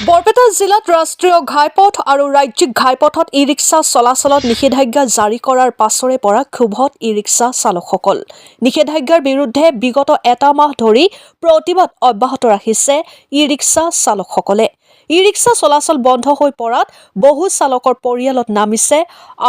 বৰপেটা জিলাত ৰাষ্ট্ৰীয় ঘাইপথ আৰু ৰাজ্যিক ঘাইপথত ই-ৰিক্সা চলাচলত নিষেধাজ্ঞা জাৰি কৰাৰ পাছৰে পৰা ক্ষোভত ই-ৰিক্সা চালকসকল। নিষেধাজ্ঞাৰ বিৰুদ্ধে বিগত এটা মাহ ধৰি প্ৰতিবাদ অব্যাহত ৰাখিছে ই-ৰিক্সা চালকসকলে। ই-ৰিক্সা চলাচল বন্ধ হৈ পৰাত বহু চালকৰ পৰিয়ালত নামিছে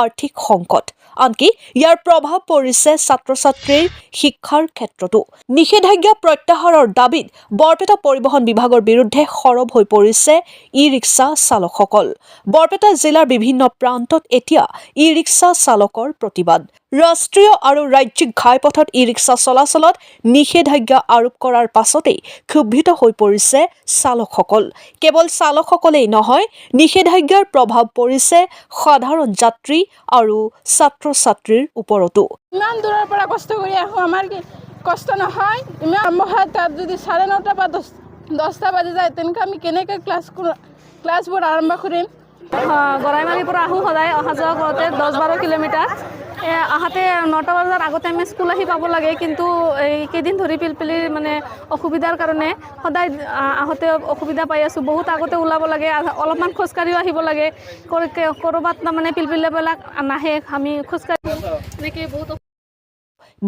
আৰ্থিক সংকট। আনকি ইয়াৰ প্ৰভাৱ পৰিছে ছাত্ৰ-ছাত্ৰীৰ শিক্ষাৰ ক্ষেত্ৰতো। নিষেধাজ্ঞা প্ৰত্যাহাৰৰ দাবীত বৰপেটা পৰিবহণ বিভাগৰ বিৰুদ্ধে সৰব হৈ পৰিছে ই-ৰিক্সা চালকসকল। বৰপেটা জিলাৰ বিভিন্ন প্ৰান্তত এতিয়া ই-ৰিক্সা চালকৰ প্ৰতিবাদ। ৰাষ্ট্ৰীয় আৰু ৰাজ্যিক ঘাইপথত ই-ৰিক্সা চলাচলত নিষেধাজ্ঞা আৰোপ কৰাৰ পাছতেই ক্ষুব্ধিত হৈ পৰিছে চালকসকল। কেৱল চালকসকলেই নহয়, নিষেধাজ্ঞাৰ প্ৰভাৱ পৰিছে সাধাৰণ যাত্ৰী আৰু ছাত্ৰ-ছাত্ৰীৰ ওপৰতো। ইমান দূৰৰ পৰা কষ্ট কৰি আহোঁ, আমাৰ কি কষ্ট নহয়? ইমান আৰম্ভ তাত যদি 9:30 বা 10টা বাজি যায়, তেনেকৈ আমি কেনেকৈ ক্লাছবোৰ আৰম্ভ কৰিম? গৰাইমাৰীৰ পৰা আহোঁ, সদায় অহা যোৱা কৰোঁতে 10-12 কিলোমিটাৰ। আহাতে 9টা বজাৰ আগতে আমি স্কুল আহি পাব লাগে, কিন্তু এই কেইদিন ধৰি পিলপিলিৰ মানে অসুবিধাৰ কাৰণে সদায় আহোঁতে অসুবিধা পাই আছোঁ। বহুত আগতে ওলাব লাগে, অলপমান খোজকাঢ়িও আহিব লাগে। ক'ৰবাত তাৰমানে পিলপিলিবিলাক নাহে, আমি খোজকাঢ়ি এনেকৈ বহুত।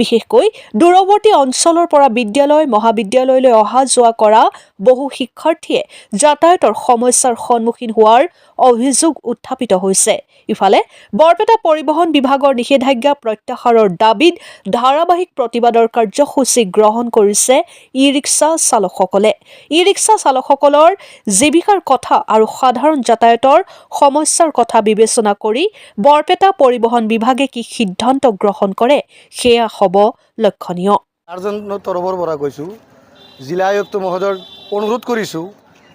বিশেষকৈ দূৰৱৰ্তী অঞ্চলৰ পৰা বিদ্যালয় মহাবিদ্যালয়লৈ অহা যোৱা কৰা বহু শিক্ষাৰ্থীয়ে যাতায়াতৰ সমস্যাৰ সন্মুখীন হোৱাৰ অভিযোগ উত্থাপিত হৈছে। ইফালে বৰপেটা পৰিবহণ বিভাগৰ নিষেধাজ্ঞা প্ৰত্যাহাৰৰ দাবীত ধাৰাবাহিক প্ৰতিবাদৰ কাৰ্যসূচী গ্ৰহণ কৰিছে ই-ৰিক্সা চালকসকলে। ই-ৰিক্সা চালকসকলৰ জীৱিকাৰ কথা আৰু সাধাৰণ যাতায়াতৰ সমস্যাৰ কথা বিবেচনা কৰি বৰপেটা পৰিবহণ বিভাগে কি সিদ্ধান্ত গ্ৰহণ কৰে সেয়া হ'ব লক্ষণীয়। তৰফৰ পৰা কৈছোঁ, জিলা আয়ুক্ত মহোদয়ক অনুৰোধ কৰিছোঁ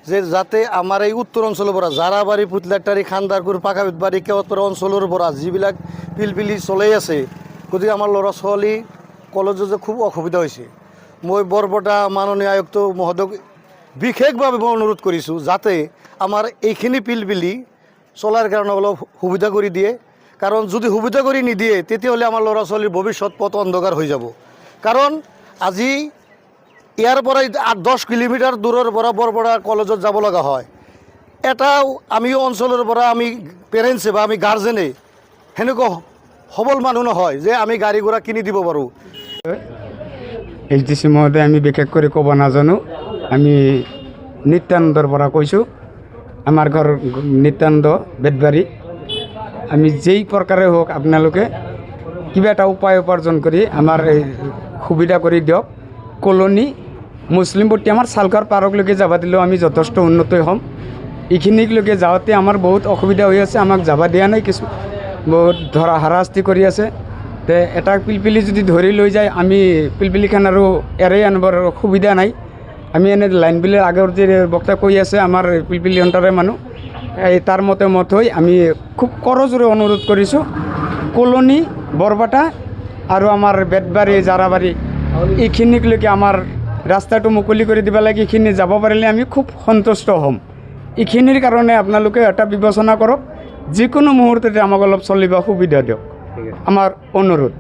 যে যাতে আমাৰ এই উত্তৰ অঞ্চলৰ পৰা জাৰাবাৰী, পুতলাটাৰী, খান্দাৰপুৰ, পাকাবিতবাৰী, কেওটপাৰা অঞ্চলৰ পৰা যিবিলাক পিলপিলি চলাই আছে, গতিকে আমাৰ ল'ৰা ছোৱালী কলেজত যে খুব অসুবিধা হৈছে। মই বৰপেটা মাননীয় আয়ুক্ত মহোদয়ক বিশেষভাৱে মই অনুৰোধ কৰিছোঁ যাতে আমাৰ এইখিনি পিলপিলি চলাৰ কাৰণে অলপ সুবিধা কৰি দিয়ে। কাৰণ যদি সুবিধা কৰি নিদিয়ে, তেতিয়াহ'লে আমাৰ ল'ৰা ছোৱালীৰ ভৱিষ্যত পথ অন্ধকাৰ হৈ যাব। কাৰণ আজি ইয়াৰ পৰা 8-10 কিলোমিটাৰ দূৰৰ পৰা বৰপেটা কলেজত যাব লগা হয়। এটা আমি অঞ্চলৰ পৰা আমি পেৰেণ্টছে বা আমি গাৰ্জেনে সেনেকুৱা সবল মানুহ নহয় যে আমি গাড়ী ঘোঁৰা কিনি দিব পাৰোঁ। HDC মহোদয় আমি বিশেষ কৰি ক'ব নাজানো। আমি নিত্যানন্দৰ পৰা কৈছোঁ, আমাৰ ঘৰ নিত্যানন্দ বেতবাৰী। আমি যেই প্ৰকাৰে হওক আপোনালোকে কিবা এটা উপায় উপাৰ্জন কৰি আমাৰ এই সুবিধা কৰি দিয়ক। কলনী মুছলিমপট্টি আমাৰ চালঘৰ পাৰকলৈকে যাব দিলেও আমি যথেষ্ট উন্নত হ'ম। এইখিনিলৈকে যাওঁতে আমাৰ বহুত অসুবিধা হৈ আছে, আমাক যাব দিয়া নাই, কিছু বহুত হাৰাশাস্তি কৰি আছে। তে এটা পিলপিলি যদি ধৰি লৈ যায়, আমি পিলপিলিখন আৰু এৰাই আনিবৰ সুবিধা নাই। আমি এনে লাইনবিলাক আগৰ যে বক্তা কৈ আছে, আমাৰ পিলপিলি সন্তাৰে মানুহ এই তাৰ মতে হৈ আমি খুব কৰজোৰে অনুৰোধ কৰিছোঁ, কলনী, বৰপেটা আৰু আমাৰ বেতবাৰী, জাৰাবাৰী এইখিনিলৈকে আমাৰ ৰাস্তাটো মুকলি কৰি দিব লাগে। এইখিনি যাব পাৰিলে আমি খুব সন্তুষ্ট হ'ম। এইখিনিৰ কাৰণে আপোনালোকে এটা বিবেচনা কৰক, যিকোনো মুহূৰ্ততে আমাক অলপ চলিব সুবিধা দিয়ক, আমাৰ অনুৰোধ।